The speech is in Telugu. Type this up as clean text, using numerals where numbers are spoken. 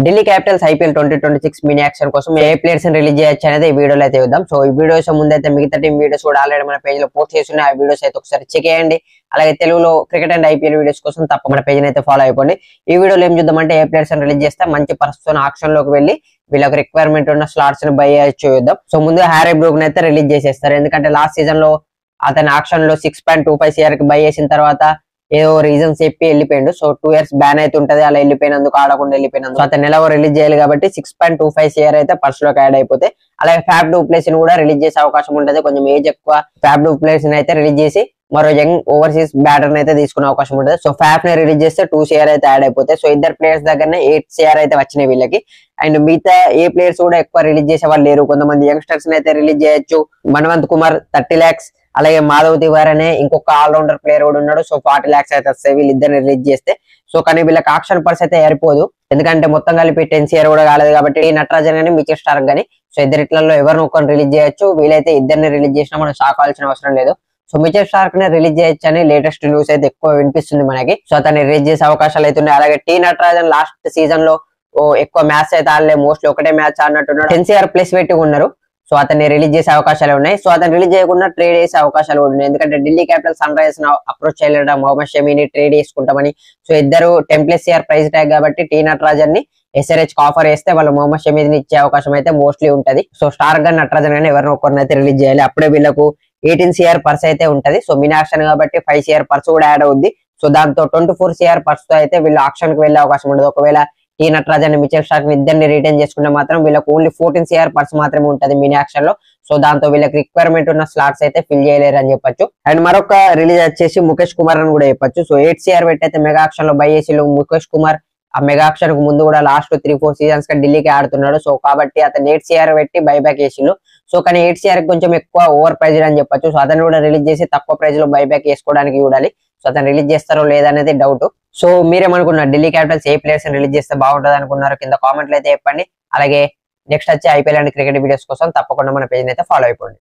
Delhi Capitals IPL 2026 mini action కోసం ఏ ప్లేయర్స్ రిలీజ్ చేయొచ్చు అనేది ఈ వీడియోలో అయితే చూద్దాం. సో ఈ వీడియోస్ ముందైతే మిగతా టీం వీడియోస్ కూడా ఆల్రెడీ మన పేజ్ లో పోస్ట్ చేసిన ఆ వీడియోస్ అయితే ఒకసారి చెక్ చేయండి. అలాగే తెలుగులో క్రికెట్ అండ్ ఐపీఎల్ వీడియోస్ కోసం తప్పకుండా పేజ్ అయితే ఫాలో అయిపోండి. ఈ వీడియోలో ఏం చూద్దామంటే ఏ ప్లేయర్స్ రిలీజ్ చేస్తే మంచి పరిస్థితున్న ఆక్షన్ లోకి వెళ్ళి వీళ్ళకి రిక్వైర్మెంట్ ఉన్న స్లాట్స్ ని బై చేయొచ్చు చూద్దాం. సో ముందు హ్యారీ బ్రూక్ అయితే రిలీజ్ చేసేస్తారు, ఎందుకంటే లాస్ట్ సీజన్ లో అతని ఆక్షన్ లో 6.25 CR కి బై చేసిన తర్వాత ఏదో రీజన్స్ చెప్పి వెళ్ళిపోయిండు. సో 2 years బ్యాన్ అయితే ఉంటది, అలా వెళ్ళిపోయినందుకు ఆడకుండా వెళ్ళిపోయినందుకు అతను నెల రిలీజ్ చేయాలి కాబట్టి 6.25 CR అయితే పర్స్ లోకి యాడ్ అయిపోతే, అలాగే ఫ్యాబ్ డూ ప్లేస్ ని కూడా రిలీజ్ చేసే అవకాశం ఉంటది. కొంచెం ఏజ్ ఎక్కువ ఫ్యాబ్ డూ ప్లేస్ ని అయితే రిలీజ్ చేసి మరో యంగ్ ఓవర్సీస్ బ్యాటర్ అయితే తీసుకునే అవకాశం ఉంటుంది. సో ఫ్యాబ్ ని రిలీజ్ చేస్తే 2 CR అయితే యాడ్ అయిపోతాయి. సో ఇద్దరు ప్లేయర్స్ దగ్గరనే 8 CR అయితే వచ్చినాయి వీళ్ళకి. అండ్ మిగతా ఏ ప్లేయర్స్ కూడా ఎక్కువ రిలీజ్ చేసే వాళ్ళు లేరు. కొంతమంది యంగ్స్టర్స్ అయితే రిలీజ్ చేయొచ్చు. మన్వంత్ కుమార్ 30 lakhs, అలాగే మాధవ్ తివారీ అనే ఇంకొక ఆల్రౌండర్ ప్లేయర్ కూడా ఉన్నాడు. సో 40 lakhs అయితే వస్తాయి వీళ్ళిద్దరిని రిలీజ్ చేస్తే. సో కానీ వీళ్ళకి ఆక్షన్ పర్స్ అయితే ఏరిపోదు, ఎందుకంటే మొత్తం కలిపి 10 CR కూడా కాలేదు కాబట్టి నటరాజన్ గానీ మిచెల్ స్టార్క్ గానీ సో ఇద్దరిట్లలో ఎవరిని ఒక్కరిని రిలీజ్ చేయొచ్చు. వీలైతే ఇద్దరిని రిలీజ్ చేసినా మనం షాక్ అవ్వాల్సిన అవసరం లేదు. సో మిచెల్ స్టార్క్ ని రిలీజ్ చేయొచ్చు అని లేటెస్ట్ న్యూస్ అయితే ఎక్కువ వినిపిస్తుంది మనకి. సో అతన్ని రిలీజ్ చేసే అవకాశాలు అయితే ఉన్నాయి. అలాగే నటరాజన్ లాస్ట్ సీజన్ లో ఎక్కువ మ్యాచ్ అయితే ఆడలే, మోస్ట్లీ ఒకటే మ్యాచ్ ఆడినట్టున్నాడు. 10 CR ప్లస్ పెట్టి ఉన్నారు. సో అతన్ని రిలీజ్ చేసే అవకాశాలు ఉన్నాయి. సో అతను రిలీజ్ చేయకుండా ట్రేడ్ చేసే అవకాశాలు కూడా ఉన్నాయి, ఎందుకంటే Delhi capital Sunrisers approach చేయడం మొహమ్మద్ షమీని ట్రేడ్ చేసుకుంటామని. సో ఇద్దరు 10+ CR ప్రైస్ ట్యాగ్ కాబట్టి నటరాజన్ ని SRH కి ఆఫర్ చేస్తే వాళ్ళు మొహమ్మద్ షమీని ఇచ్చే అవకాశం అయితే మోస్ట్లీ ఉంటది. సో స్టార్ గా నటరాజన్ గానీ ఎవరిని ఒకరిని అయితే రిలీజ్ చేయాలి, అప్పుడే వీళ్ళకు 18 CR పర్స్ అయితే ఉంటది. సో మినీ ఆక్షన్ కాబట్టి 5 CR పర్స్ కూడా యాడ్ అవుద్ది. సో దాంతో 24 CR పర్స్ తో అయితే వీళ్ళు ఆక్షన్ కి వెళ్లే అవకాశం ఉండదు. ఒకవేళ నటరాజన్ మిచెల్ స్టార్క్ ని ఇద్దరిని రిటైన్ చేసుకుంటే మాత్రం వీళ్ళకి ఓన్లీ 14 CR పర్స్ మాత్రమే ఉంటది మినీ యాక్షన్ లో. సో దాంతో వీళ్ళకి రిక్వైర్మెంట్ ఉన్న స్లాట్స్ అయితే ఫిల్ చేయలేరు అని చెప్పొచ్చు. అండ్ మరొక రిలీజ్ వచ్చేసి ముఖేష్ కుమార్ అని కూడా చెప్పొచ్చు. సో 8 CR పెట్టి అయితే మెగా ఆక్షన్ లో బై చేసి ముఖేష్ కుమార్ ఆ మెగా ఆక్షన్ కు ముందు కూడా లాస్ట్ 3-4 సీజన్స్ గా ఢిల్లీకి ఆడుతున్నాడు. సో కాబట్టి అతను 8 CR పెట్టి బైబ్యాక్ చేసిండు. సో కానీ 8 CR కొంచెం ఎక్కువ ఓవర్ ప్రైజ్ అని చెప్పొచ్చు. సో అతను కూడా రిలీజ్ చేసి తక్కువ ప్రైజ్ లో బైబ్యాక్ చేసుకోవడానికి చూడాలి. సో అతను రిలీజ్ చేస్తారో లేదనేది డౌట్. సో మీరేమనుకున్నారు, ఢిల్లీ క్యాపిటల్స్ ఏ ప్లేయర్స్ రిలీజ్ చేస్తే బాగుంటుంది అనుకున్నారు కింద కామెంట్లు అయితే చెప్పండి. అలాగే నెక్స్ట్ వచ్చే ఐపీఎల్ అండ్ క్రికెట్ వీడియోస్ కోసం తప్పకుండా మన పేజ్ అయితే ఫాలో అయిపోండి.